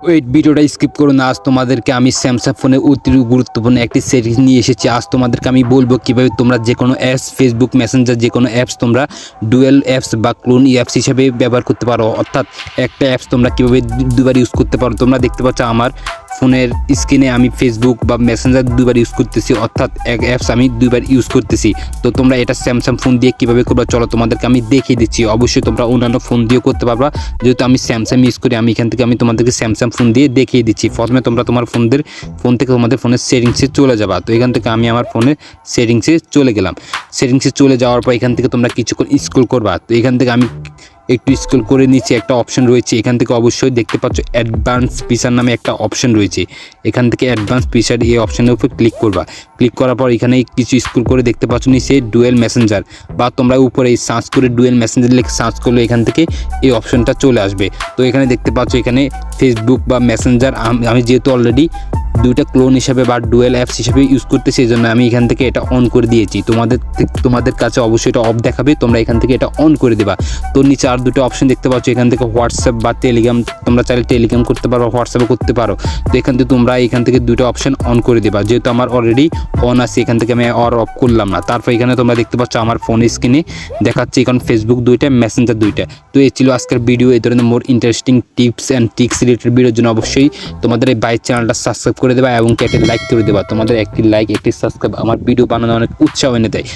ওই ভিডিওটা স্কিপ করো না। আজ তোমাদেরকে আমি স্যামসাং ফোনে অতি গুরুত্বপূর্ণ একটি সেটিংস নিয়ে এসেছি। আজ তোমাদেরকে আমি বলবো কীভাবে তোমরা যে কোনো অ্যাপস, ফেসবুক মেসেঞ্জার, যে কোনো অ্যাপস তোমরা ডুয়েল অ্যাপস বা ক্লোন অ্যাপস হিসেবে ব্যবহার করতে পারো। অর্থাৎ একটা অ্যাপস তোমরা কীভাবে দুবার ইউজ করতে পারো। তোমরা দেখতে পাচ্ছ আমার ফোনের স্ক্রিনে আমি ফেসবুক বা মেসেঞ্জার দুবার ইউজ করতেছি, অর্থাৎ এক অ্যাপস আমি দুবার ইউজ করতেছি। তো তোমরা এটা স্যামসাং ফোন দিয়ে কীভাবে করবা চলো তোমাদেরকে আমি দেখিয়ে দিচ্ছি। অবশ্যই তোমরা অন্যান্য ফোন দিয়েও করতে পারবা, যেহেতু আমি স্যামসাং ইউজ করি আমি এখান থেকে তোমাদেরকে স্যামসাং ফোন দিয়ে দেখিয়ে দিচ্ছি। প্রথমে তোমরা তোমার ফোন থেকে তোমাদের ফোনের সেটিংসে চলে যাবা। তো এখান থেকে আমি আমার ফোনের সেটিংসে চলে গেলাম। সেটিংসে চলে যাওয়ার পর এখান থেকে তোমরা কিছুক্ষণ স্ক্রল করবা। তো এখান থেকে আমি একটু স্ক্রল করে নিচে একটা অপশন রয়েছে, এখান থেকে অবশ্যই দেখতে পাচ্ছ অ্যাডভান্স ফিচার নামে একটা অপশন রয়েছে। এখান থেকে অ্যাডভান্স ফিচার এই অপশনের উপর ক্লিক করবা। ক্লিক করার পর এখানে কিছু স্ক্রল করে দেখতে পাচ্ছ নিচে ডুয়েল মেসেঞ্জার, বা তোমরা উপরে সার্চ করে ডুয়েল মেসেঞ্জার লিখে সার্চ করলে এখান থেকে এই অপশনটা চলে আসবে। তো এখানে দেখতে পাচ্ছ এখানে ফেসবুক বা মেসেঞ্জার আমি যেহেতু অলরেডি দুইটা ক্লোন হিসাবে বা ডুয়েল অ্যাপস হিসেবে ইউজ করতেছি, এই জন্য আমি এখান থেকে এটা অন করে দিয়েছি। তোমাদের কাছে অবশ্যই এটা অফ দেখাবে, তোমরা এখান থেকে এটা অন করে দেবা। তো নিচে আর দুটো অপশন দেখতে পাচ্ছ, এখান থেকে হোয়াটসঅ্যাপ বা টেলিগ্রাম, তোমরা চাইলে টেলিগ্রাম করতে পারো, হোয়াটসঅ্যাপে করতে পারো। তো এখান থেকে তোমরা এখান থেকে দুটো অপশন অন করে দেবা। যেহেতু আমার অলরেডি অন আছে এখান থেকে আমি আর অফ করলাম না। তারপর এখানে তোমরা দেখতে পাচ্ছ আমার ফোন স্ক্রিনে দেখাচ্ছে এখন ফেসবুক দুইটা, মেসেঞ্জার দুইটা। তো এই ছিল আজকের ভিডিও। এই ধরনের more interesting tips and tricks related ভিডিওর জন্য অবশ্যই তোমাদের এই বাইক চ্যানেলটা সাবস্ক্রাইব করে দেবা এবং একটি লাইক করে দেবা। তোমাদের একটি লাইক, একটি সাবস্ক্রাইব আমার ভিডিও বানানো অনেক উৎসাহ এনে দেয়।